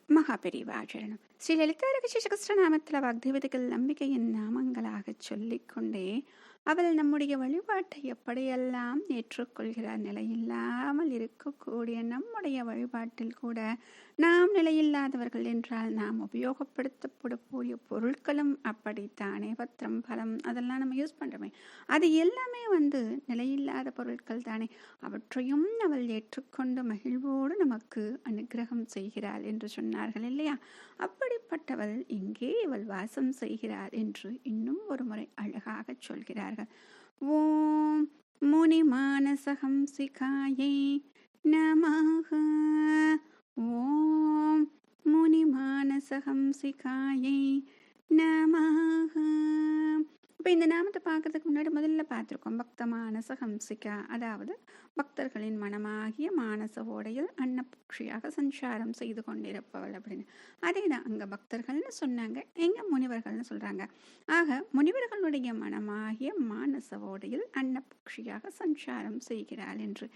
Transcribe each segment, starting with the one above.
மகாபெரிவாச்சரணம். ஸ்ரீ லலிதா ரகசிய வாக்தேவதைகள் நம்பிக்கையின் நாமங்களாகச் சொல்லிக்கொண்டே அவள் நம்முடைய வழிபாட்டை எப்படியெல்லாம் ஏற்றுக்கொள்கிறார். நிலையில்லாமல் இருக்கக்கூடிய நம்முடைய வழிபாட்டில் கூட நாம் நிலையில்லாதவர்கள் என்றால் நாம் உபயோகப்படுத்தப்படக்கூடிய பொருட்களும் அப்படித்தானே. பத்திரம், பலம் அதெல்லாம் நம்ம யூஸ் பண்ணுறோமே, அது எல்லாமே நிலையில்லாத பொருட்கள் தானே. அவற்றையும் அவள் ஏற்றுக்கொண்டு மகிழ்வோடு நமக்கு அனுகிரகம் செய்கிறாள் என்று சொன்னார்கள் இல்லையா? அப்படிப்பட்டவள் இங்கே இவள் வாசம் செய்கிறாள் என்று இன்னும் ஒரு முறை அழகாக சொல்கிறார்கள். ஓம் முனி மானசஹம்சிகாயை நமஹ. ஓம் முனி மானசஹம்சிகாயை நமஹ. இப்போ இந்த நாமத்தை பார்க்கறதுக்கு முன்னாடி முதல்ல பார்த்துருக்கோம் பக்த மானச ஹம்சிகா, அதாவது பக்தர்களின் மனமாகிய மானச ஓடையில் அன்னபக்ஷியாக சஞ்சாரம் செய்து கொண்டிருப்பவள் அப்படின்னு. அதே தான் அங்கே பக்தர்கள்னு சொன்னாங்க, எங்க முனிவர்கள்னு சொல்றாங்க. ஆக முனிவர்களுடைய மனமாகிய மானச ஓடையில் அன்னபக்ஷியாக சஞ்சாரம் செய்கிறாள் என்று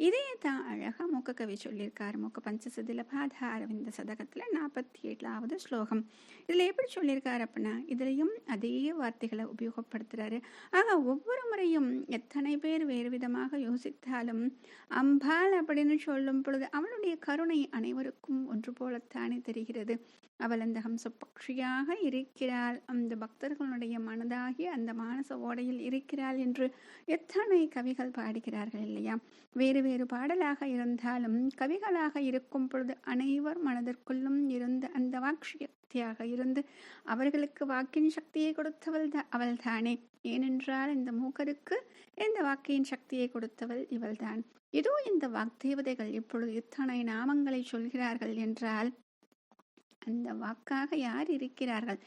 இதே தான் அழகா மூக்க கவி சொல்லியிருக்காரு. மூக்க பஞ்சசதில பாதாரவிந்த சதகத்துல 47வது ஸ்லோகம். இதுல எப்படி சொல்லியிருக்காரு அப்படின்னா, இதுலயும் அதே வார்த்தைகளை உபயோகப்படுத்துறாரு. ஆக ஒவ்வொரு முறையும் எத்தனை பேர் வேறு விதமாக யோசித்தாலும் அம்பாள் அப்படின்னு சொல்லும் பொழுது அவளுடைய கருணை அனைவருக்கும் ஒன்று போலத்தானே தெரிகிறது. அவள் அந்த ஹம்ச பக்ஷியாக இருக்கிறாள், அந்த பக்தர்களுடைய மனதாகிய அந்த மானச ஓடையில் இருக்கிறாள் என்று எத்தனை கவிகள் பாடுகிறார்கள் இல்லையா? வேறு வேறு பாடலாக இருந்தாலும் கவிகளாக இருக்கும் பொழுது அனைவர் மனதிற்குள்ளும் இருந்த அந்த வாக்ஷியத்தியாக இருந்து அவர்களுக்கு வாக்கின் சக்தியை கொடுத்தவள் அவள் தானே. ஏனென்றால் இந்த மூக்கருக்கு இந்த வாக்கின் சக்தியை கொடுத்தவள் இவள்தான். இதோ இந்த வாக்தேவதைகள் இப்பொழுது இத்தனை நாமங்களை சொல்கிறார்கள் என்றால் அந்த வாக்காக யார் இருக்கிறார்கள்?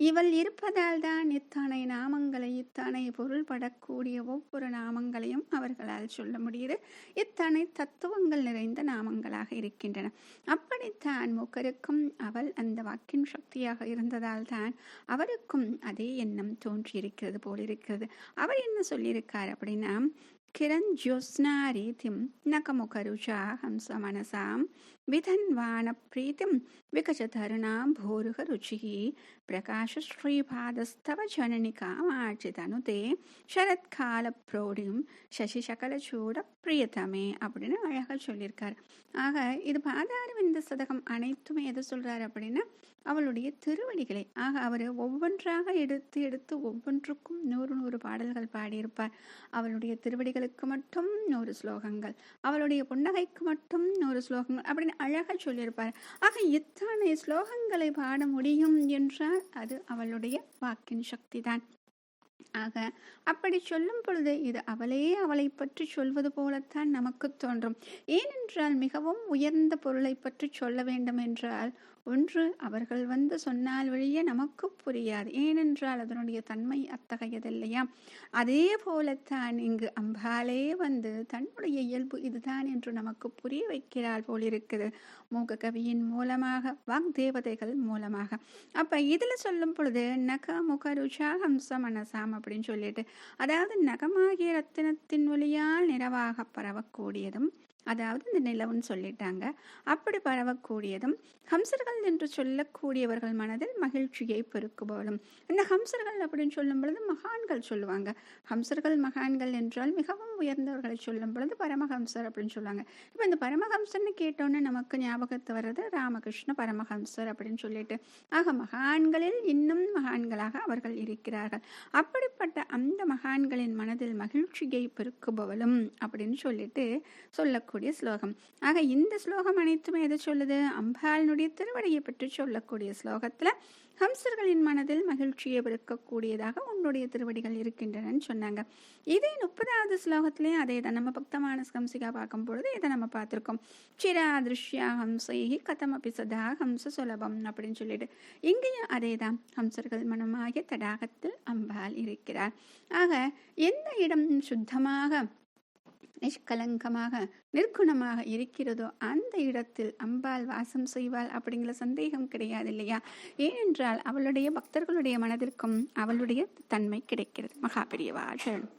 இவள் இருப்பதால் தான் இத்தனை நாமங்களை, இத்தனை பொருள்படக்கூடிய ஒவ்வொரு நாமங்களையும் அவர்களால் சொல்ல முடியுது. இத்தனை தத்துவங்கள் நிறைந்த நாமங்களாக இருக்கின்றன. அப்படித்தான் மூக்கருக்கும் அவள் அந்த வாக்கின் சக்தியாக இருந்ததால் தான் அவருக்கும் அதே எண்ணம் தோன்றியிருக்கிறது போலிருக்கிறது. அவர் என்ன சொல்லியிருக்கார் அப்படின்னா, கிரண் ஜோத்ஸ்னாரீதிம் நகமுகருஜா ஹம்ச மனசாம் விதன்வான பிரீத்திம் விகஜதருணாம் பூருக ருச்சிஹி பிரகாஷ ஸ்ரீபாதஸ்தவ ஜனனி காமாட்சிதனுதே சரத்கால புரோடியும் சசி சகல சூட பிரியதமே அப்படின்னு அழகாக சொல்லியிருக்கார். ஆக இது பாதாரவிந்த சதகம் அனைத்துமே எதை சொல்றாரு அப்படின்னா, அவளுடைய திருவடிகளை. ஆக அவர் ஒவ்வொன்றாக எடுத்து எடுத்து ஒவ்வொன்றுக்கும் 100 பாடல்கள் பாடியிருப்பார். அவளுடைய திருவடிகளுக்கு மட்டும் 100 ஸ்லோகங்கள், அவளுடைய புன்னகைக்கு மட்டும் 100 ஸ்லோகங்கள் அப்படின்னு அழகாக சொல்லியிருப்பார். ஆக இத்தனை ஸ்லோகங்களை பாட முடியும் என்றால் அது அவளுடைய வாக்கின் சக்தி தான். ஆக அப்படி சொல்லும் பொழுது இது அவளை பற்றி சொல்வது போலத்தான் நமக்கு தோன்றும். ஏனென்றால் மிகவும் உயர்ந்த பொருளை பற்றி சொல்ல வேண்டும் என்றால் ஒன்று அவர்கள் சொன்னால் வழியே நமக்கு புரியாது. ஏனென்றால் அதனுடைய தன்மை அத்தகையதில்லையா? அதே போலத்தான் இங்கு அம்பாலே தன்னுடைய இயல்பு இதுதான் என்று நமக்கு புரிய வைக்கிறாள் போலிருக்குது மூக கவியின் மூலமாக, வாக்தேவதைகள் மூலமாக. அப்ப இதுல சொல்லும் பொழுது நக முக ருஷா ஹம்ச மனசாம் அப்படின்னு சொல்லிட்டு, அதாவது நகமாகிய ரத்தினத்தின் ஒளியால் நிறவாக பரவக்கூடியதும், அதாவது இந்த நிலவுன்னு சொல்லிட்டாங்க, அப்படி பரவக்கூடியதும், ஹம்சர்கள் என்று சொல்லக்கூடியவர்கள் மனதில் மகிழ்ச்சியை பெருக்குபவளும். இந்த ஹம்சர்கள் அப்படின்னு சொல்லும் பொழுது மகான்கள் சொல்லுவாங்க. ஹம்சர்கள் மகான்கள் என்றால் மிகவும் உயர்ந்தவர்களை சொல்லும் பொழுது பரமஹம்சர் அப்படின்னு சொல்லுவாங்க. இப்போ இந்த பரமஹம்சர்னு கேட்டோன்னே நமக்கு ஞாபகத்து வர்றது ராமகிருஷ்ண பரமஹம்சர் அப்படின்னு சொல்லிட்டு. ஆக மகான்களில் இன்னும் மகான்களாக அவர்கள் இருக்கிறார்கள். அப்படிப்பட்ட அந்த மகான்களின் மனதில் மகிழ்ச்சியை பெருக்குபவளும் அப்படின்னு சொல்லிட்டு சொல்லக்கூடிய ஸ்லோகம். ஆக இந்த ஸ்லோகம் அனைத்துமே எதை சொல்லுது? அம்பாளுடைய திருவடியை பற்றி சொல்லக்கூடிய ஸ்லோகத்துல ஹம்சர்களின் மனதில் மகிழ்ச்சியை பெருக்கக்கூடியதாக உன்னுடைய திருவடிகள் இருக்கின்றன சொன்னாங்க. இதே 30வது ஸ்லோகத்திலேயே அதே தான். நம்ம பக்தமான ஹம்சிகா பார்க்கும் பொழுது இதை நம்ம பார்த்திருக்கோம். சிராதிருஷ்யா ஹம்சைஹி கதமபி சதா ஹம்ச சுலபம் அப்படின்னு சொல்லிட்டு இங்கேயும் அதே தான். ஹம்சர்கள் மனமாகிய தடாகத்தில் அம்பாள் இருக்கிறார். ஆக எந்த இடம் சுத்தமாக நிஷ்கலங்கமாக நிர்குணமாக இருக்கிறதோ அந்த இடத்தில் அம்பாள் வாசம் செய்வாள் அப்படிங்கிற சந்தேகம் கிடையாது இல்லையா? ஏனென்றால் அவளுடைய பக்தர்களுடைய மனதிற்கும் அவளுடைய தன்மை கிடைக்கிறது. மகாபெரியவா சரணம்.